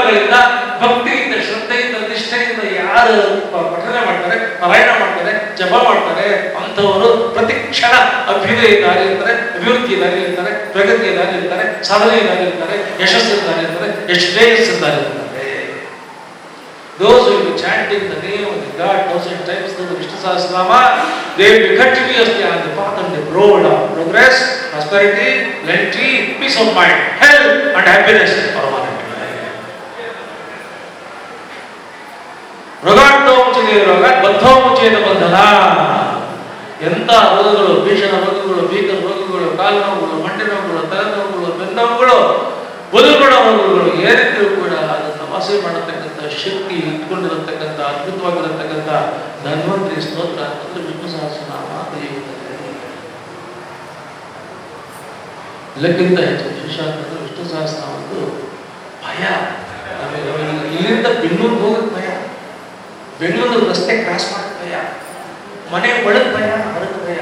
ಕಾಲಗಳಿಂದ ಭಕ್ತಿಯಿಂದ, ಶ್ರದ್ಧೆಯಿಂದ, ನಿಷ್ಠೆಯಿಂದ ಯಾರು ಪಠನೆ ಮಾಡ್ತಾರೆ, ಪಾರಾಯಣ ಮಾಡ್ತಾರೆ, ಜಪ ಮಾಡ್ತಾರೆ, ಅಂಥವರು ಪ್ರತಿ ಕ್ಷಣ ಅಭ್ಯುದಯ ದಾರಿ ಇರ್ತಾರೆ, ಅಭಿವೃದ್ಧಿಯ ದಾರಿ ಇರ್ತಾರೆ, ಪ್ರಗತಿಯ ದಾರಿ ಇರ್ತಾರೆ, ಸಾಧನೆಯ ದಾರಿ ಇರ್ತಾರೆ, ಯಶಸ್ಸಿನ ದಾರಿ ಇರ್ತಾರೆ, ಶ್ರೇಯಸ್ಸಿನ ದಾರಿ ಇರ್ತಾರೆ. Those who will be chanting the name of the God 1000 times through the Vishnu Sahasranama, they will be continuously on the path and the road of progress, prosperity, plenty, peace of mind, health and happiness permanently. ರೋಗಾರ್ಥೋಮುಚಿದೆ ರೋಗ, ಬದ್ಧೋಮುಚೇತ ಬಂಧನ. ಎಂಥ ರೋಗಗಳು, ಭೀಷಣ ರೋಗಗಳು, ಭೀಕರ ರೋಗಗಳು, ಕಾಲು ನೋವುಗಳು, ಮಂಡಿ ನೋವುಗಳು, ತಲೆನೋವುಗಳು, ಬೆನ್ನೋವುಗಳು, ಬದುಕುಳ ರೋಗಗಳು ಏನಿದ್ರೂ ಕೂಡ ಅದನ್ನು ವಾಸಿ ಮಾಡತಕ್ಕಂಥ ಶಕ್ತಿ ಇಟ್ಕೊಂಡಿರತಕ್ಕಂಥ ಅದ್ಭುತವಾಗಿರತಕ್ಕಂಥ ಧನ್ವಂತರಿ ಸ್ತೋತ್ರ ಅಂತಂದ್ರೆ ವಿಷ್ಣು ಸಹಸ್ರನಾಮ ಕಲಿಯುತ್ತದೆ. ಎಲ್ಲಕ್ಕಿಂತ ಹೆಚ್ಚು ವಿಶೇಷ ಅಂತಂದ್ರೆ ವಿಷ್ಣು ಸಹಸ್ರನಾಮದ್ದು ಭಯ. ಇಲ್ಲಿಂದ ಬೆಂಗಳೂರಿಗೆ ಹೋಗಕ್ಕೆ ಭಯ, ಬೆಂಗಳೂರು ರಸ್ತೆ ಕ್ರಾಸ್ ಮಾಡಕ್ಕೆ ಭಯ, ಮನೆ ಒಳಗೆ ಭಯ, ಹೊರಗೆ ಭಯ,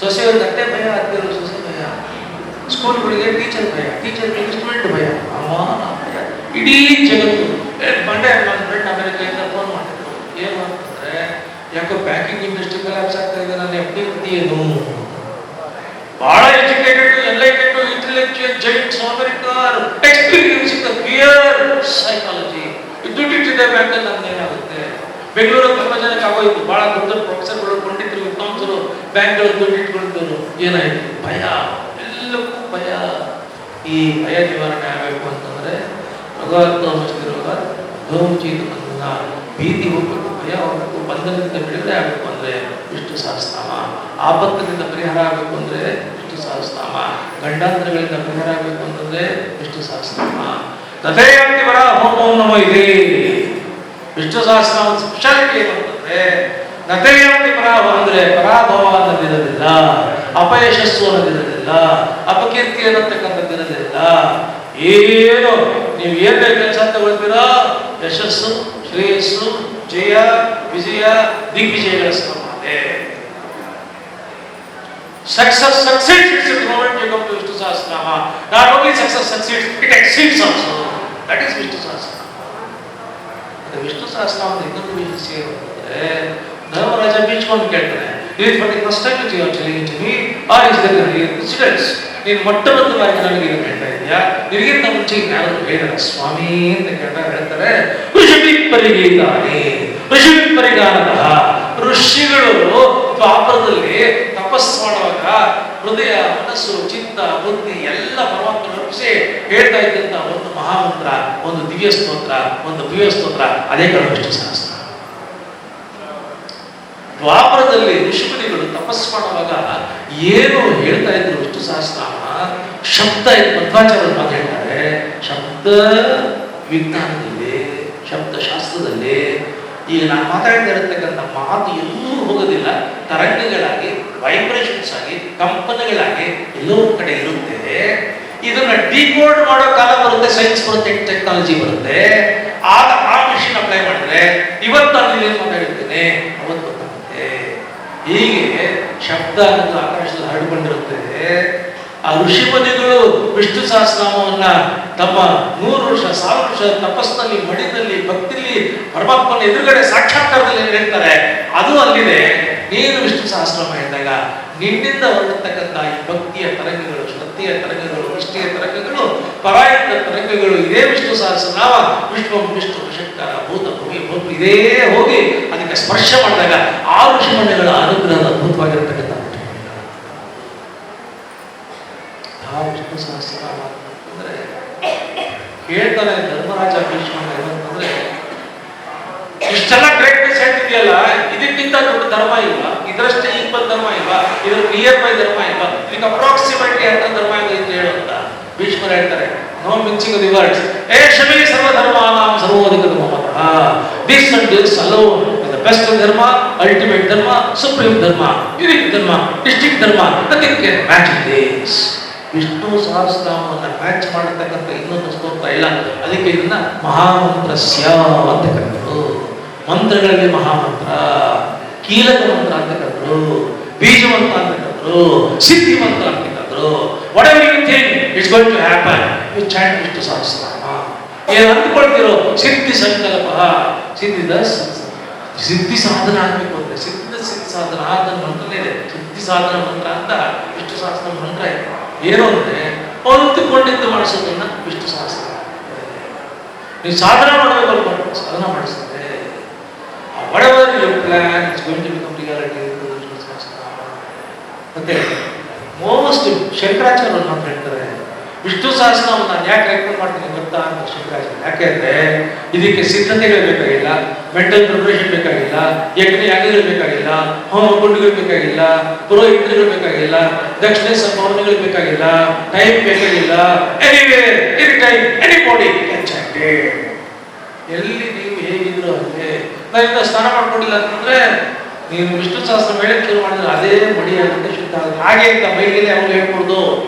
ಸೊಸೆಯವ್ರ ಗಟ್ಟೆ ಭಯ, ಅತ್ತಿರೋ ಸೊಸೆ ಭಯ, ಸ್ಕೂಲ್ಗಳಿಗೆ ಟೀಚರ್ ಭಯ, ಟೀಚರ್ಗಳಿಗೆ ಸ್ಟೂಡೆಂಟ್ ಭಯ, ಅಮ್ಮ ಭಯ. ಇಡೀ ಜಗತ್ತು ಮಂಡೆ ನನ್ನ ಫ್ರೆಂಡ್ ಅಮೆರಿಕೆಯಿಂದ ಫೋನ್ ಮಾಡಿದ್ರು. ಏನು ಅಂತಂದ್ರೆ, ಯಾಕೋ ಬ್ಯಾಂಕಿಂಗ್ ಇಂಡಸ್ಟ್ರಿ ಕೊಲ್ಯಾಪ್ಸ್ ಆಗ್ತಾ ಇದೆ, ನನ್ನ ಎಫ್ ಡಿ ಏನು ಬಹಳ educated, enlightened, intellectual giants America experience clear psychology ದುಡ್ಡಿಟ್ಟಿದೆ ಬ್ಯಾಂಕಲ್ಲಿ, ನಮ್ಗೆ ಏನಾಗುತ್ತೆ? ಬೆಂಗಳೂರಲ್ಲಿ ತುಂಬ ಜನಕ್ಕೆ ಆಗೋಯ್ತು. ಬಹಳ ದೊಡ್ಡ ಪ್ರೊಫೆಸರ್ಗಳು, ಪಂಡಿತರು, ವಿದ್ವಾಂಸರು ಬ್ಯಾಂಕ್ಗಳು ದುಡ್ಡು ಇಟ್ಕೊಂಡಿದ್ದರು. ಏನಾಯ್ತು? ಭಯ, ಎಲ್ಲಕ್ಕೂ ಭಯ. ಈ ಭಯ ನಿವಾರಣೆ ಆಗಬೇಕು ಅಂತಂದ್ರೆ ರೋಗ ಗೋಮುಚೀತ ಬಂಧನ, ಭೀತಿ ಹೋಗ್ಬೇಕು, ಭಯ ಹೋಗ್ಬೇಕು, ಬಂಧನದಿಂದ ಬಿಡುಗಡೆ ಆಗಬೇಕು ಅಂದ್ರೆ ವಿಷ್ಣು ಸಹಸ್ರನಾಮ. ಆಪತ್ತಿನಿಂದ ಪರಿಹಾರ ಆಗಬೇಕು ಅಂದ್ರೆ ವಿಷ್ಣು ಸಹಸ್ರನಾಮ. ಗಂಡಾಂತರಗಳಿಂದ ಪರಿಹಾರ ಆಗಬೇಕು ಅಂತಂದ್ರೆ ವಿಷ್ಣು ಸಹಸ್ರನಾಮ. ತಥೇಯಂತಿ ವರ ಹೋಮ ನಮೋ ಇದೆ. ವಿಷ್ಣು ಸಹಸ್ರನಾಮದ ಸ್ಪೆಷಾಲಿಟಿ ಏನು ಅಂತಂದ್ರೆ, ನಥೇಯಂತಿ ಪರಾಭವ ಅಂದ್ರೆ ಪರಾಭವ ಅನ್ನೋದಿರೋದಿಲ್ಲ, ಅಪಯಶಸ್ಸು ಅನ್ನೋದಿರೋದಿಲ್ಲ, ಅಪಕೀರ್ತಿ ಅನ್ನತಕ್ಕಂಥದ್ದಿರೋದಿಲ್ಲ. ಏನು ನೀವು ಏನ್ ಕೆಲಸ ತಗೊಳ್ತೀರೋ ಯಶಸ್ಸು, ಶ್ರೇಯಸ್ಸು, ಜಯ, ವಿಜಯ, ದಿಗ್ವಿಜಯಗಳ ಸಮಾನೆ. Success succeeds at the moment you come to Vishnu Sahasranama. Not only success succeeds, it exceeds also. That is Vishnu Sahasranama. The Vishnu Sahasranama ಇನ್ನೊಂದು ವಿಷಯ ಏನಂದ್ರೆ, ಧರ್ಮರಾಜ ಬೀಚ್ಕೊಂಡು ಕೇಳ್ತಾನೆ, ಇದು for the first time you are telling to me are is there any incidents? ನೀನು ಮೊಟ್ಟಮೊದಲ ಬಾರಿಗೆ ನನಗೆ ಇದು ಹೇಳ್ತಾ ಇದೆಯಾ? ನಿನಗಿಂತ ಮುಂಚೆ ಯಾರು ಹೇಳಿದಾರ ಸ್ವಾಮಿ ಅಂತ ಕೇಳ್ತಾರೆ. ಹೇಳ್ತಾರೆ, ಋಷಿಪರಿಗೀತಾನೆ, ಋಷಿಪರಿಗಾನದ ಋಷಿಗಳು ದ್ವಾಪರದಲ್ಲಿ ತಪಸ್ಸು ಮಾಡುವಾಗ ಹೃದಯ, ಮನಸ್ಸು, ಚಿತ್ತ, ಬುದ್ಧಿ ಎಲ್ಲ ಪರಮಾತ್ಮನ ರೂಪಿಸಿ ಹೇಳ್ತಾ ಇದ್ದಂತ ಒಂದು ಮಹಾಮಂತ್ರ, ಒಂದು ದಿವ್ಯ ಸ್ತೋತ್ರ, ಒಂದು ದಿವ್ಯ ಸ್ತೋತ್ರ, ಅದೇ ಕಡೆ ವಿಷ್ಣು ಸಹಸ್ರ. ದ್ವಾಪರದಲ್ಲಿ ಋಷಿಮುನಿಗಳು ತಪಸ್ಸು ಮಾಡುವಾಗ ಏನು ಹೇಳ್ತಾ ಇದ್ರು ವಿಷ್ಣು ಸಹಸ್ರನಾಮ ಶಬ್ದ. ಮಧ್ವಾಚಾರ್ಯರು ಮಾತು ಹೇಳ್ತಾರೆ, ಶಬ್ದ ವಿಜ್ಞಾನದಲ್ಲಿ, ಶಬ್ದಶಾಸ್ತ್ರದಲ್ಲಿ ಈಗ ನಾನು ಮಾತಾಡ್ತಾ ಇರತಕ್ಕಂಥ ಮಾತು ಎಲ್ಲೂ ಹೋಗೋದಿಲ್ಲ, ತರಂಗಗಳಾಗಿ, ವೈಬ್ರೇಷನ್ಸ್ ಆಗಿ, ಕಂಪನಗಳಾಗಿ ಎಲ್ಲೋ ಕಡೆ ಇರುತ್ತೆ. ಇದನ್ನ ಡಿಕೋಡ್ ಮಾಡೋ ಕಾಲ ಬರುತ್ತೆ, ಸೈನ್ಸ್ ಬರುತ್ತೆ, ಟೆಕ್ನಾಲಜಿ ಬರುತ್ತೆ. ಆಗ ಆ ಮಿಷನ್ ಅಪ್ಲೈ ಮಾಡಿದ್ರೆ ಇವತ್ತು ನಾನು ಏನು ಮಾತಾಡಿರ್ತೇನೆ ಅವತ್ತು ಗೊತ್ತಾಗುತ್ತೆ. ಹೀಗೆ ಶಬ್ದ ಅನ್ನೋದು ಆಕಾಶದಲ್ಲಿ ಹರಡಿಕೊಂಡಿರುತ್ತದೆ. ಆ ಋಷಿಮುನಿಗಳು ವಿಷ್ಣು ಸಹಸ್ರನಾಮವನ್ನ ತಮ್ಮ 100 ವರ್ಷ 1000 ವರ್ಷ ತಪಸ್ಸಿನಲ್ಲಿ, ಮಡಿನಲ್ಲಿ, ಭಕ್ತಿಲಿ ಪರಮಾತ್ಮನ ಎದುರುಗಡೆ ಸಾಕ್ಷಾತ್ಕಾರದಲ್ಲಿ ಹೇಳ್ತಾರೆ. ಅದು ಅಲ್ಲಿದೆ. ನೀನು ವಿಷ್ಣು ಸಹಸ್ರನಾಮ ಹೇಳಿದಾಗ ನಿನ್ನಿಂದ ಹೊರಡತಕ್ಕಂಥ ಈ ಭಕ್ತಿಯ ತರಂಗಗಳು, ಶ್ರದ್ಧೆಯ ತರಂಗಗಳು, ನಿಷ್ಠೆಯ ತರಂಗಗಳು, ಪರಾಯಣದ ತರಂಗಗಳು, ಇದೇ ವಿಷ್ಣು ಸಹಸ್ರನಾಮ ವಿಷ್ಣು ವಿಷ್ಣು ಶಂಕರ ಭೂತ ಭೂಮಿ ಭೂತ ಇದೇ ಹೋಗಿ ಅದಕ್ಕೆ ಸ್ಪರ್ಶ ಮಾಡಿದಾಗ ಆ ಋಷಿಮುನಿಗಳ ಅನುಗ್ರಹದ ಅದ್ಭುತವಾಗಿರತಕ್ಕಂಥ ವಿಷ್ಣು ಸಹಸ್ರನಾಮ ಅಂದ್ರೆ ಹೇಳ್ತಾನೆ ಧರ್ಮರಾಜ ಭೀಷ್ಮ ಅಂತಂದ್ರೆ, ಇಷ್ಟೆಲ್ಲ ಗ್ರೇಟ್ನೆಸ್ ಹೇಳ್ತಿದೆಯಲ್ಲ, ಇದಕ್ಕಿಂತ ದೊಡ್ಡ ಧರ್ಮ ಇಲ್ವಾ? ಇದರಷ್ಟೇ ಈಕ್ವಲ್ ಧರ್ಮ ಇಲ್ವಾ? ಇದ್ರ ನಿಯರ್ ಬೈ ಧರ್ಮ ಇಲ್ವಾ? ಇದಕ್ಕೆ ಅಪ್ರಾಕ್ಸಿಮೇಟ್ಲಿ ಅಂತ ಧರ್ಮ ಇದೆ ಅಂತ ಹೇಳುವಂತ ಭೀಷ್ಮರು ಹೇಳ್ತಾರೆ. No mixing the words. ಏಷವೇ ಸರ್ವಧರ್ಮಾನಾಂ ಸರ್ವೋಧಿಕ ಮಮತಃ. This and this alone is the best dharma, ultimate dharma, supreme dharma, unique dharma, distinct dharma. Nothing can match this. Vishnu ಸಹಸ್ರನಾಮವನ್ನು ಮ್ಯಾಚ್ ಮಾಡತಕ್ಕಂಥ ಇನ್ನೊಂದು ಸ್ತೋತ್ರ ಇಲ್ಲ. ಅದಕ್ಕೆ ಇದನ್ನ ಮಹಾಮಂತ್ರಸ್ಯ ಅಂತ ಕರೆದರು. ಮಂತ್ರಗಳಲ್ಲಿ ಮಹಾಮಂತ್ರ, ಕೀಲಕ ಮಂತ್ರ ಅಂತ ಕರೆದರು, ಬೀಜ ಮಂತ್ರ ಅಂತ ಕರೆದರು, ಸಿದ್ಧಿ ಮಂತ್ರ ಅಂತ ಕರೆದರು. whatever you think it's going to happen, you chant Vishnu Sahasranama. ಏನಂತ ಅಂದ್ಕೊಳ್ತಿರೋ ಸಿದ್ಧಿ ಸಂಕಲ್ಪ ಸಿದ್ಧಿ ಸಾಧನ ಆಗ್ಬೇಕು ಅಂದ್ರೆ ಸಿದ್ಧಿ ಸಾಧನ ಅದನ್ನ ಮಂತ್ರನೇ ಇದೆ. ಸಿದ್ಧಿ ಸಾಧನ ಮಂತ್ರ ಅಂತ ವಿಷ್ಣು ಸಹಸ್ರ ಮಂತ್ರ ಇದೆ. ಏನು ಅಂದ್ರೆ ಅಂದುಕೊಂಡಿದ್ದು ಮಾಡಿಸೋದನ್ನ ವಿಷ್ಣು ಸಹಸ್ರ. ನೀವು ಸಾಧನ ಮಾಡಬೇಕು, ಸಾಧನ ಮಾಡಿಸ್ತದೆ. whatever you plan is going to become reality. Vishnu ಸಹಸ್ರ ಮತ್ತೆ ಮೋಸ್ಟ್ ಶಂಕರಾಚಾರ್ಯ ಅಂತ ಹೇಳ್ತಾರೆ, ವಿಷ್ಣು ಸಹಸ್ರನಾಮ ನಾನು ಯಾಕೆ ರೆಕಮೆಂಡ್ ಮಾಡ್ತೀನಿ ಗೊತ್ತಾ ಅಂತ ಶಂಕರಾಚಾರ್ಯ. ಯಾಕೆಂದ್ರೆ ಇದಕ್ಕೆ ಸಿದ್ಧತೆಗಳು ಬೇಕಾಗಿಲ್ಲ, ಮೆಂಟಲ್ ಪ್ರಿಪರೇಷನ್ ಬೇಕಾಗಿಲ್ಲ, ಯಾಗಗಳು ಬೇಕಾಗಿಲ್ಲ, ಹೋಮ ಕುಂಡಗಳು ಬೇಕಾಗಿಲ್ಲ, ಪುರೋಹಿತರುಗಳು ಬೇಕಾಗಿಲ್ಲ, ದಕ್ಷಿಣ ಸಂಭಾವನೆಗಳು ಬೇಕಾಗಿಲ್ಲ, ಟೈಮ್ ಬೇಕಾಗಿಲ್ಲ. Anywhere any time anybody can chat. ಎಲ್ಲಿ ನೀವು ಹೇಗಿದ್ರು ಅಲ್ಲೇ. ನಾನಿಂದ ಸ್ನಾನ ಮಾಡ್ಕೊಂಡಿಲ್ಲ ಅಂತಂದ್ರೆ ನೀನು ವಿಷ್ಣು ಸಹಸ್ರ ಮೇಲೆ ಶುರು ಮಾಡಿದ್ರೆ ಅದೇ ಮಡಿಯಾಗುತ್ತೆ, ಶುದ್ಧ ಆಗುತ್ತೆ. ಹಾಗೆ ಅಂತ ಮೈಲಿಗೆ ಅವ್ರು ಹೇಳ್ಕೊಡ್ದು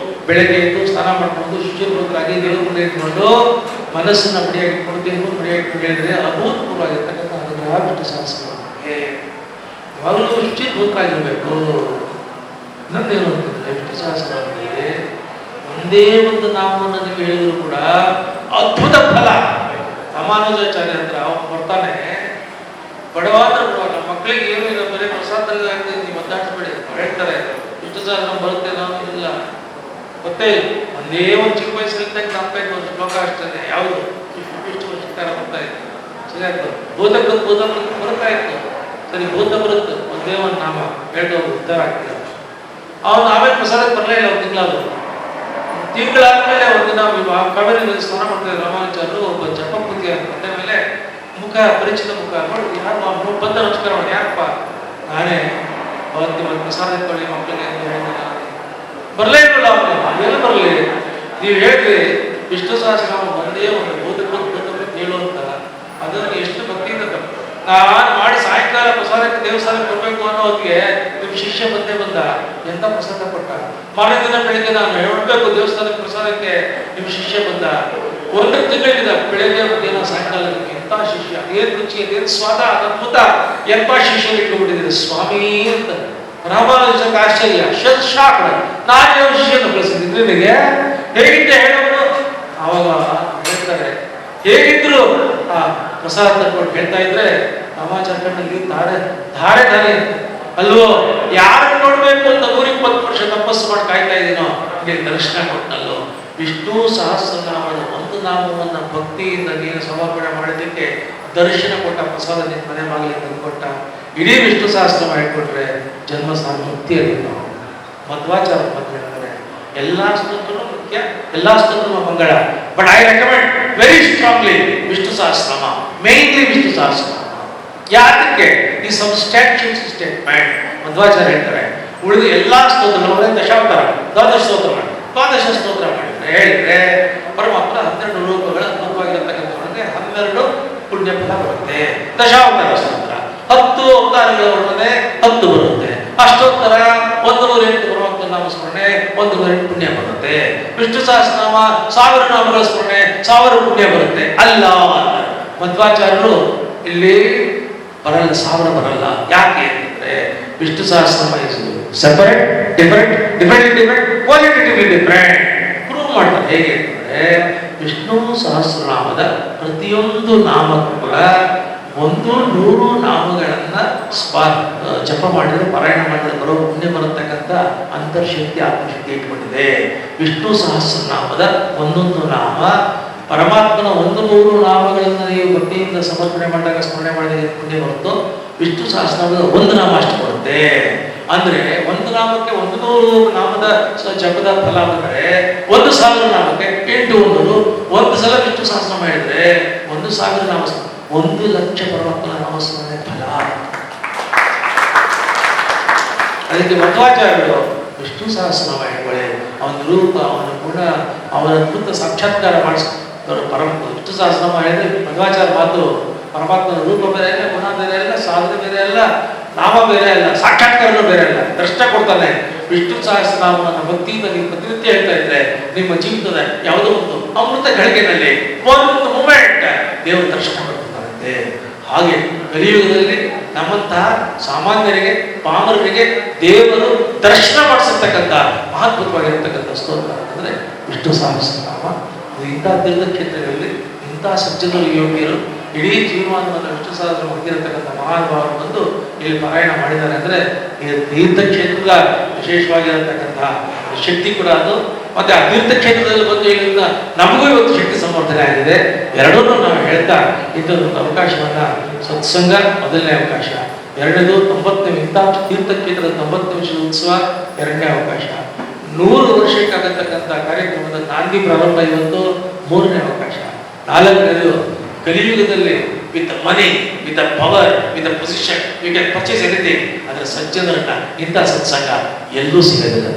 ಬೆಳಗ್ಗೆ ಎದ್ದು ಸ್ನಾನ ಮಾಡ್ಕೊಂಡು ಶುಚಿರ್ಭದ್ರಾಗಿ ದೇವ್ರ ಮುಂದೆ ಇಟ್ಕೊಂಡು ಮನಸ್ಸನ್ನ ಮಡಿಯಾಗಿ ಇಟ್ಕೊಂಡು ದೇವ್ರ ಮಡಿಯಾಗಿ ಇಟ್ಕೊಂಡು ಹೇಳಿದ್ರೆ ಅಭೂತಪೂರ್ವವಾಗಿರ್ತಕ್ಕಂಥ ಅನುಗ್ರಹ ವಿಷ್ಣು ಸಹಸ್ರ. ಯಾವಾಗಲೂ ಶುಚಿರ್ಭದ್ರಾಗಿರ್ಬೇಕು. ಇನ್ನೊಂದೇನು ಅಂತಂದ್ರೆ ವಿಷ್ಣು ಸಹಸ್ರದಲ್ಲಿ ಒಂದೇ ಒಂದು ನಾಮವನ್ನು ನೀವು ಹೇಳಿದ್ರು ಕೂಡ ಅದ್ಭುತ ಫಲ. ರಾಮಾನುಜಾಚಾರ್ಯ ಹತ್ರ ಅವನು ಬರ್ತಾನೆ, ಬಡವಾದ್ರೆ ಬಡವಾಗ ಮಕ್ಕಳಿಗೆ ಏನು ಇಲ್ಲ, ಬರೀ ಪ್ರಸಾದದಲ್ಲಿ ಆಗ್ತದೆ, ನೀವು ಒದ್ದಾಡ್ಬೇಡಿ ಹೇಳ್ತಾರೆ. ವಿಷ್ಣು ಸಹಸ್ರ ಬರುತ್ತೆ, ನಾವು ಇಲ್ಲ ಗೊತ್ತೇ ಇಲ್ಲ. ಒಂದೇ ಒಂದು ಚಿಕ್ಕ ವಯಸ್ಸಲ್ಲಿದ್ದಾಗ ನಮ್ಗೆ ಒಂದು ಶ್ಲೋಕ ಅಷ್ಟೇ. ಯಾವುದು ಇಷ್ಟು ಶಿಕಾರ ಬರ್ತಾ ಇತ್ತು, ಸರಿಯಾಗ್ತದೆ. ಭೂತ ಬರ್ತಾ ಇತ್ತು, ಸರಿ ಭೂತ ಬರುತ್ತೆ, ಒಂದೇ ಒಂದು ನಾಮ ಹೇಳ್ದವ್ರು ಉದ್ಧಾರ ಆಗ್ತಿಲ್ಲ. ಅವನು ಆಮೇಲೆ ಪ್ರಸಾದಕ್ಕೆ ಬರಲೇ ಇಲ್ಲ. ತಿಂಗಳಾದ್ಮೇಲೆ ಒಂದಿನ ಕಾವೇರಿ ಸ್ನಾನ ಮಾಡ್ತಾರೆ ರಾಮಾನುಜಾಚಾರ್ಯರು. ಒಬ್ಬ ಜಪಪತಿ ಬಂದ ಮೇಲೆ ಮುಖ ಪರಿಚಿತ ಮುಖ ನೋಡಿ, ಯಾರು ಬಂದ ನಮಸ್ಕಾರ ಮಾಡಿ, ಯಾರಪ್ಪ ನಾನೇ ಅವತ್ತು ಒಂದು ಪ್ರಸಾದ ಇಟ್ಕೊಳ್ಳಿ ಮಕ್ಕಳಿಗೆ ಅಂತ ಹೇಳಿದ. ಬರಲೇ ಇರಲ್ಲ ಅವನು. ಅವೆಲ್ಲ ಬರಲಿ, ನೀವು ಹೇಳ್ರಿ ವಿಷ್ಣು ಸಹಸ್ರನಾಮ ಒಂದೇ ಒಂದು ಭೂತ ಹೇಳುವಂತ ಅದನ್ನು ಎಷ್ಟು ಭಕ್ತಿಯಿಂದ ನಾನು ಮಾಡಿ ಸಾಯಂಕಾಲ ಪ್ರಸಾದಕ್ಕೆ ದೇವಸ್ಥಾನಕ್ಕೆ ಕೊಡಬೇಕು ಅನ್ನೋ ಹೊತ್ತಿಗೆ ನಿಮ್ಮ ಶಿಷ್ಯ ಬಂದ ಎಂತ ಪ್ರಸಾದ ಕೊಟ್ಟ. ಮಾರನೇ ದಿನ ಬೆಳಿಗ್ಗೆ ನಾನು ಹೇಳ್ಬೇಕು ದೇವಸ್ಥಾನಕ್ಕೆ ಪ್ರಸಾದಕ್ಕೆ ನಿಮ್ಮ ಶಿಷ್ಯ ಬಂದ. ಒಂದು ತಿಂಗಳಿಂದ ಬೆಳಗ್ಗೆ ಮಧ್ಯಾಹ್ನ ಸಾಯಂಕಾಲ ಎಂತ ಶಿಷ್ಯ, ಅದೇನು ರುಚಿ, ಅದೇನು ಸ್ವಾದ, ಅದ್ಭುತ, ಎಂತ ಶಿಷ್ಯ ಇಟ್ಕೊಂಡ್ಬಿಟ್ಟಿದ್ದೀರಿ ಸ್ವಾಮಿ ಅಂತ. ರಾಮಾನುಜಕ್ಕೆ ಆಶ್ಚರ್ಯ, ಶಾಕ್. ನಾನು ಶಿಷ್ಯನ ಕಳಿಸಿದ್ರೆ ನಿನಗೆ ಹೇಗಿದ್ದೆ ಹೇಳೋದು. ಅವಾಗ ಹೇಳ್ತಾರೆ ಹೇಗಿದ್ರು ಆ ಪ್ರಸಾದ ತಗೊಂಡು ಹೇಳ್ತಾ ಇದ್ರೆ ರಾಮಾಚಾರ್ಯನಲ್ಲಿ ಧಾರೆ ಅಲ್ವೋ, ಯಾರನ್ನು ನೋಡ್ಬೇಕು ಅಂತ 120 ವರ್ಷ ತಪಸ್ಸು ಮಾಡಿ ಕಾಯ್ತಾ ಇದ್ದೀನೋ ನಿಮಗೆ ದರ್ಶನ ಕೊಟ್ಟನಲ್ಲೋ. ವಿಷ್ಣು ಸಹಸ್ರನಾಮದ ಒಂದು ನಾಮವನ್ನು ಭಕ್ತಿಯಿಂದ ನೀನು ಸಮರ್ಪಣೆ ಮಾಡಿದ್ದಕ್ಕೆ ದರ್ಶನ ಕೊಟ್ಟ, ಪ್ರಸಾದ ನಿನ್ನ ಮನೆ ಬಾಗಿಲಿಗೆ ತಂದುಕೊಟ್ಟ. ಇಡೀ ವಿಷ್ಣು ಸಹಸ್ರ ಮಾಡಿಕೊಟ್ರೆ ಜನ್ಮ ಮುಕ್ತಿಯಲ್ಲಿ ನಾವು ಮಧ್ವಾಚಾರ್ಯ ಮಾತು ಹೇಳ್ತಾರೆ, ಎಲ್ಲಾ ಸ್ತೋತ್ರನೂ ಮುಖ್ಯ, ಎಲ್ಲಾ ಸ್ತೋತ್ರನೂ ಮಂಗಳ. But I recommend very strongly Vishnu Sahasranama, mainly Vishnu Sahasranama. ಯಾತಕ್ಕೆ? ಈ ಸಬ್ಸ್ಟ್ಯಾನ್ಷಿಯಲ್ ಸ್ಟೇಟ್ಮೆಂಟ್ ಮಧ್ವಾಚಾರ್ಯ ಹೇಳ್ತಾರೆ. ಉಳಿದ ಎಲ್ಲಾ ಸ್ತೋತ್ರಗಳು ದಶಾವತಾರ, ದ್ವಾದಶ ಸ್ತೋತ್ರ ಮಾಡಿ, ದ್ವಾದಶ ಸ್ತೋತ್ರ ಮಾಡಿದ್ರೆ ಹೇಳಿದ್ರೆ ಪರಮಾತ್ಮ 12 ರೂಪಗಳ ಅನುಭವವಾಗಿರತಕ್ಕಂಥವ್ರಿಗೆ 12 ಪುಣ್ಯ ಫಲ ಬರುತ್ತೆ. ದಶಾವತಾರ ಸ್ತೋತ್ರ 10 ಅವತಾರಗಳ ವರ್ಣನೆ 10 ಬರುತ್ತೆ. ಅಷ್ಟೋತ್ತರ 108 ಪರಮಾತ್ಮ ನಾಮ ಸ್ಮರಣೆ 108 ಪುಣ್ಯ ಬರುತ್ತೆ. ವಿಷ್ಣು ಸಹಸ್ರನಾಮ 1000 ನಾಮಗಳ ಸ್ಮರಣೆ 1000 ಪುಣ್ಯ ಬರುತ್ತೆ. ಅಲ್ಲ, ಮಧ್ವಾಚಾರ್ಯರು ಇಲ್ಲಿ ಬರಲ್ಲ, 1000 ಬರಲ್ಲ. ಯಾಕೆ ಅಂತಂದ್ರೆ Vishnu Sahasranama separate, different, qualitatively different prove ಮಾಡ್ತಾರೆ. ಹೇಗೆ ಅಂತಂದ್ರೆ ವಿಷ್ಣು ಸಹಸ್ರನಾಮದ ಪ್ರತಿಯೊಂದು ನಾಮಕ್ಕೂ ಕೂಡ 100 ನಾಮಗಳನ್ನ ಜಪ ಮಾಡಿದ್ರೆ, ಪಾರಾಯಣ ಮಾಡಿದ್ರೆ ಬರೋ ಪುಣ್ಯ ಬರತಕ್ಕಂಥ ಅಂತರ್ಶಕ್ತಿ ಆತ್ಮಶಕ್ತಿ ಇಟ್ಕೊಂಡಿದೆ. ವಿಷ್ಣು ಸಹಸ್ರನಾಮದ ಒಂದೊಂದು ನಾಮ ಪರಮಾತ್ಮನ 100 ನಾಮಗಳನ್ನು ನೀವು ಭಕ್ತಿಯಿಂದ ಸಮರ್ಪಣೆ ಮಾಡಿದಾಗ ಸ್ಮರಣೆ ಮಾಡಿದಾಗ ಪುಣ್ಯ ಬರುತ್ತೋ, ವಿಷ್ಣು ಸಹಸ್ರನಾಮದ ಒಂದು ನಾಮ ಅಷ್ಟು ಬರುತ್ತೆ. ಅಂದ್ರೆ ಒಂದು ನಾಮಕ್ಕೆ 100 ನಾಮದ ಜಪದ ಫಲ ಬಂದರೆ 1000 ನಾಮಕ್ಕೆ 800. ಒಂದು ಸಲ ವಿಷ್ಣು ಸಹಸ್ರನಾಮ ಹೇಳಿದ್ರೆ 1000 ನಾಮ 1,00,000 ಪರಮಾತ್ಮನ ನಾಮಸ್ಮರಣೆ ಫಲ. ಅದಕ್ಕೆ ಮಧ್ವಾಚಾರ್ಯರು ವಿಷ್ಣು ಸಹಸ್ರನಾಮ ಹೇಳ್ಕೊಳ್ಳಿ, ಅವನ ರೂಪ, ಅವನ ಗುಣ, ಅವನ ಅದ್ಭುತ ಸಾಕ್ಷಾತ್ಕಾರ ಮಾಡಿಸ್ತಾರೆ. ವಿಷ್ಣು ಸಹಸ್ರನಾಮ ಹೇಳಿದ್ರೆ ಮಧ್ವಾಚಾರ್ಯ ಮಾತು, ಪರಮಾತ್ಮನ ರೂಪ ಬೇರೆ ಇಲ್ಲ, ಗುಣ ಬೇರೆ ಇಲ್ಲ, ಸಾಧನೆ ಬೇರೆ ಇಲ್ಲ, ನಾಮ ಬೇರೆ ಇಲ್ಲ, ಸಾಕ್ಷಾತ್ಕಾರನೂ ಬೇರೆ ಇಲ್ಲ, ದರ್ಶನ ಕೊಡ್ತಾನೆ. ವಿಷ್ಣು ಸಹಸ್ರನಾಮವನ್ನು ಭಕ್ತಿಯಿಂದ ನೀವು ಪ್ರತಿನಿತ್ಯ ಹೇಳ್ತಾ ಇದ್ರೆ ನಿಮ್ಮ ಜೀವಿತದ ಯಾವುದೋ ಒಂದು ಅಮೃತ ಗಳಿಗೆನಲ್ಲಿ ಒಂದು ಮೂಮೆಂಟ್ ದೇವರ ದರ್ಶನ ಕೊಡ್ತಾರಂತೆ. ಹಾಗೆ ಕಲಿಯುಗದಲ್ಲಿ ನಮ್ಮಂತಹ ಸಾಮಾನ್ಯರಿಗೆ, ಪಾಮರರಿಗೆ ದೇವರು ದರ್ಶನ ಮಾಡಿಸಿರ್ತಕ್ಕಂಥ ಮಹತ್ವವಾಗಿರತಕ್ಕಂಥ ಸ್ತೋತ್ರ ಅಂದರೆ ವಿಷ್ಣು ಸಹಸ್ರನಾಮ. ಇಂಥ ತೀರ್ಥಕ್ಷೇತ್ರಗಳಲ್ಲಿ ಇಂಥ ಸಜ್ಜನರು ಯೋಗ್ಯರು ಇಡೀ ಜೀವಮಾನವನ್ನು ವಿಷ್ಣು ಸಹಸ್ರ ಹೊಂದಿರತಕ್ಕಂಥ ಮಹಾನುಭಾವರು ಬಂದು ಇಲ್ಲಿ ಪಾರಾಯಣ ಮಾಡಿದ್ದಾರೆ ಅಂದರೆ ಈ ತೀರ್ಥಕ್ಷೇತ್ರದ ವಿಶೇಷವಾಗಿರತಕ್ಕಂತಹ ಶಕ್ತಿ ಕೂಡ ಅದು. ಮತ್ತೆ ಆ ತೀರ್ಥಕ್ಷೇತ್ರದಲ್ಲಿ ಬಂದು ಇಲ್ಲಿಂದ ನಮಗೂ ಇವತ್ತು ಶಕ್ತಿ ಸಂವರ್ಧನೆ ಆಗಿದೆ. ಎರಡನ್ನೂ ನಾವು ಹೇಳ್ತಾ ಇದೊಂದು ಅವಕಾಶವನ್ನ ಸತ್ಸಂಗ ಮೊದಲನೇ ಅವಕಾಶ, ಎರಡನೇದು 90ನೇ ಇಂಥ ತೀರ್ಥಕ್ಷೇತ್ರದ 90ನೇ ವರ್ಷದ ಉತ್ಸವ ಎರಡನೇ ಅವಕಾಶ, 100 ವರ್ಷಕ್ಕಾಗತಕ್ಕಂಥ ಕಾರ್ಯಕ್ರಮದ ನಾಂದಿ ಪ್ರಾರಂಭ ಇವತ್ತು ಮೂರನೇ ಅವಕಾಶ, ನಾಲ್ಕನೇದು ಕಲಿಯುಗದಲ್ಲಿ with money with power with position you can purchase anything. ಅದರ ಸಜ್ಜನರನ್ನ ಇಂಥ ಸತ್ಸಂಗ ಎಲ್ಲೂ ಸಿಗಲಿಲ್ಲ.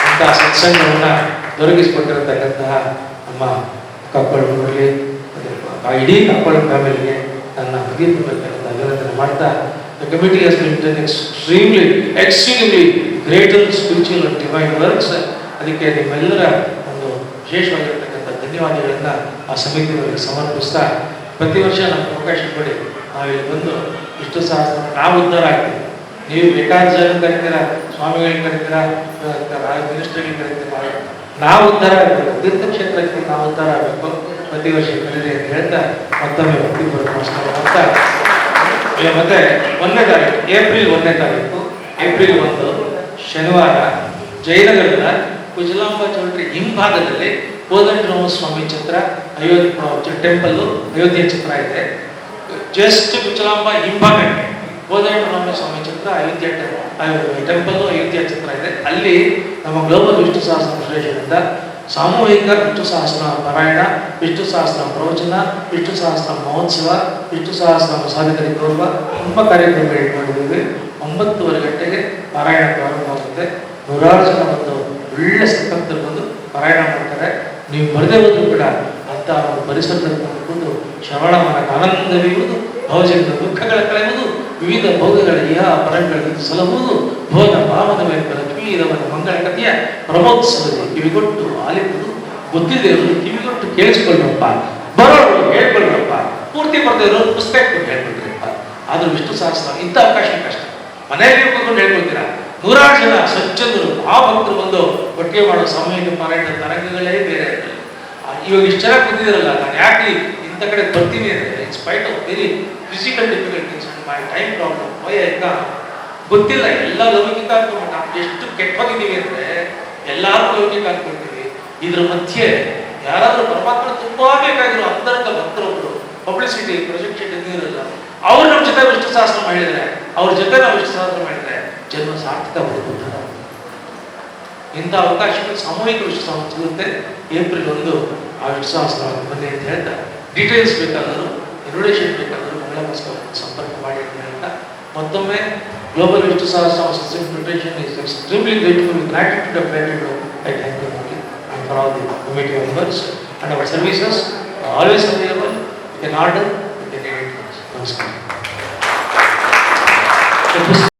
ಇಂಥ ಸತ್ಸಂಗವನ್ನ ದೊರಕಿಸಿಕೊಟ್ಟಿರತಕ್ಕಂತಹ ನಮ್ಮ ಕಪ್ಪಳ ಮುರಳಿ ಇಡೀ ಕಪ್ಪಳ ಫ್ಯಾಮಿಲಿಗೆ ನನ್ನ ಹೃದಯಪೂರ್ವಕವಾದ ಅಭಿನಂದನೆ ಮಾಡ್ತಾ, the committee has been done extremely great spiritual and divine works. ಅದಕ್ಕೆ ನಿಮ್ಮೆಲ್ಲರ ಒಂದು ವಿಶೇಷವಾಗಿರತಕ್ಕಂಥ ಧನ್ಯವಾದಗಳನ್ನ ಆ ಸಮಿತಿಯವರಿಗೆ ಸಮರ್ಪಿಸ್ತಾ, ಪ್ರತಿ ವರ್ಷ ನಮ್ಗೆ ಅವಕಾಶ ಕೊಡಿ, ನಾವಿಲ್ಲಿ ಬಂದು ಇಷ್ಟು ಸಹಸ್ರ ನಾವು ಉದ್ಧಾರ ಆಗ್ತೀವಿ. ನೀವು ಬೇಕಾದ ಜನ ಕರಿತೀರಾ, ಸ್ವಾಮಿಗಳಿಗೆ ಕರಿತೀರಾ, ಮಿನಿಸ್ಟರ್ಗಳಿಗೆ ಕರಿತೀರಾ, ನಾವು ಉದ್ಧಾರ ಆಗಬೇಕು, ತೀರ್ಥಕ್ಷೇತ್ರಕ್ಕೆ ನಾವು ಉದ್ಧಾರ ಆಗಬೇಕು. ಪ್ರತಿ ವರ್ಷ ಕರೀರಿ ಅಂತ ಹೇಳ್ತಾ ಮತ್ತೊಮ್ಮೆ ಭಕ್ತಿಪೂರ್ವಕ ನಮಸ್ಕಾರ ಮಾಡ್ತಾ, ಮತ್ತೆ 1ನೇ ತಾರೀಕು ಏಪ್ರಿಲ್ 1 ಶನಿವಾರ ಜಯನಗರದ ಕುಜಲಾಂಬ ಚೌಲ್ಟ್ರಿ ಹಿಂಭಾಗದಲ್ಲಿ ಕೋದಂಡರಾಮ ಸ್ವಾಮಿ ಚಿತ್ರ, ಟೆಂಪಲ್ ಅಯೋಧ್ಯೆ ಚಿತ್ರ ಇದೆ. ಜಸ್ಟ್ ಕುಜಲಾಂಬ ಹಿಂಭಾಗಕ್ಕೆ ಕೋದಂಡರಾಮ ಸ್ವಾಮಿ ಚಿತ್ರ, ಅಯೋಧ್ಯೆ ಟೆಂಪಲ್ ಅಯೋಧ್ಯೆ ಚಿತ್ರ ಇದೆ. ಅಲ್ಲಿ ನಮ್ಮ ಗ್ಲೋಬಲ್ ವಿಷ್ಣು ಸಹಸ್ರ ಫೆಡರೇಷನ್ನಿಂದ ಸಾಮೂಹಿಕ ವಿಷ್ಣು ಸಹಸ್ರ ಪಾರಾಯಣ, ವಿಷ್ಣು ಸಹಸ್ರ ಪ್ರವಚನ, ವಿಷ್ಣು ಸಹಸ್ರ ಮಹೋತ್ಸವ, ವಿಷ್ಣು ಸಹಸ್ರ ಸಾಧಕರಿಗೆ ಗೌರವ ತುಂಬ ಕಾರ್ಯಕ್ರಮ ಇಟ್ಕೊಂಡಿದ್ದೀವಿ. 9:30 ಗಂಟೆಗೆ ಪಾರಾಯಣ ಪ್ರಾರಂಭವಾಗುತ್ತೆ. 100 ಜನ ಒಂದು ಒಳ್ಳೆ ಸಂಕಲ್ಪದಲ್ಲಿ ಬಂದು ಪಾರಾಯಣ ಮಾಡ್ತಾರೆ. ನೀವು ಬರದೇ ಹೋದ್ರು ಕೂಡ ಅಂತ ಒಂದು ಪರಿಸರದಲ್ಲಿ ಕೂತು ಶ್ರವಣ ಮನಕ ಆನಂದವಿರುವುದು, ಭವಜನದ ದುಃಖಗಳ ಕಳೆಯುವುದು, ವಿವಿಧ ಭೋಗಗಳ ಪರಂಗಳನ್ನು ಸಲಹುವುದು, ಭೋಗ ಭಾವದ ಮೇಲೆ ಕಿವಿದವನ ಮಂಗಳ ಕಥೆಯ ಪ್ರಮೋತ್ಸವದಲ್ಲಿ ಕಿವಿಗೊಟ್ಟು ಆಲಿಪುದು, ಗೊತ್ತಿದ್ದವರು ಕಿವಿಗೊಟ್ಟು ಕೇಳಿಸಿಕೊಳ್ಳ್ರಪ್ಪ, ಬರೋರು ಹೇಳ್ಕೊಳ್ರಪ್ಪ, ಪೂರ್ತಿ ಬರ್ತಾ ಇರೋರು ಪುಸ್ತಕ ಕೊಟ್ಟು ಹೇಳ್ಕೊಳ್ತೀರಪ್ಪ. ಆದ್ರೂ ವಿಷ್ಣು ಸಹಸ್ರ ಇಂಥ ಅವಕಾಶ ಕಷ್ಟ. ಮನೆಯಲ್ಲಿ ಕೂತ್ಕೊಂಡು ಹೇಳ್ಕೊಳ್ತೀರಾ. 100 ಜನ ಸಜ್ಜನರು ಮಹಾಭಕ್ತರು ಬಂದು ಒಟ್ಟಿಗೆ ಮಾಡೋ ಸಾಮೂಹಿಕ ಪಾರಾಯಣ ತರಂಗಗಳೇ ಬೇರೆ. ಇವಾಗ ಇಷ್ಟು ಜನ ಕೂತಿದ್ದೀರಲ್ಲ, ನಾನು ಯಾಕೆ ಇಂಥ ಕಡೆ ಬರ್ತೀನಿ ಅಂದರೆ in spite of very physical difficulties and my time problem ಗೊತ್ತಿಲ್ಲ. ಎಲ್ಲ ಲೌಕಿಕ ಅನ್ಕೊಂಡು ನಾವು ಎಷ್ಟು ಕೆಟ್ಟೋಗಿದ್ದೀವಿ ಅಂದರೆ ಎಲ್ಲರೂ ಲೌಕಿಕ ಅನ್ಕೊಳ್ತೀವಿ. ಇದ್ರ ಮಧ್ಯೆ ಯಾರಾದರೂ ಪರಮಾತ್ಮ ತುಂಬಾ ಬೇಕಾಗಿರೋ ಅಂತರ್ಗ ಭಕ್ತರೊಬ್ಬರು ಪಬ್ಲಿಸಿಟಿ ಪ್ರೊಜೆಕ್ಟ್ ಇರಲ್ಲ, ಅವ್ರು ನಮ್ಮ ಜೊತೆ ವಿಷ್ಣು ಸಹಸ್ರ ಮಾಡಿದರೆ, ಅವ್ರ ಜೊತೆ ನಾವು ವಿಷ್ಣು ಸಹಸ್ರ ಮಾಡಿದರೆ ಜನ್ಮ ಸಾರ್ಥಕ ಬದುಕುತ್ತಾರೆ. ಇಂಥ ಅವಕಾಶಗಳು ಸಾಮೂಹಿಕ ವಿಷ್ಣು ಸಹಸ್ರ ಸಿಗುತ್ತೆ. ಏಪ್ರಿಲ್ 1 ಆ ವಿಷ್ಣು ಸಹಸ್ರ ಬನ್ನಿ ಅಂತ ಹೇಳ್ತಾ, ಡೀಟೇಲ್ಸ್ ಬೇಕಾದರೂ ಇನ್ವಿಟೇಷನ್ ಬೇಕಾದರೂ ಮಂಗಳಮಸ್ಕರ ಸಂಪರ್ಕ ಮಾಡಿ ಅಂತ ಹೇಳ್ತಾ, ಮತ್ತೊಮ್ಮೆ ಗ್ಲೋಬಲ್ ವಿಷ್ಣು ಸಹಸ್ರ federation is extremely grateful with gratitude of gratitude. I thank you and for all the committee members and our services are always available. You can order, you can edit. Namaskar.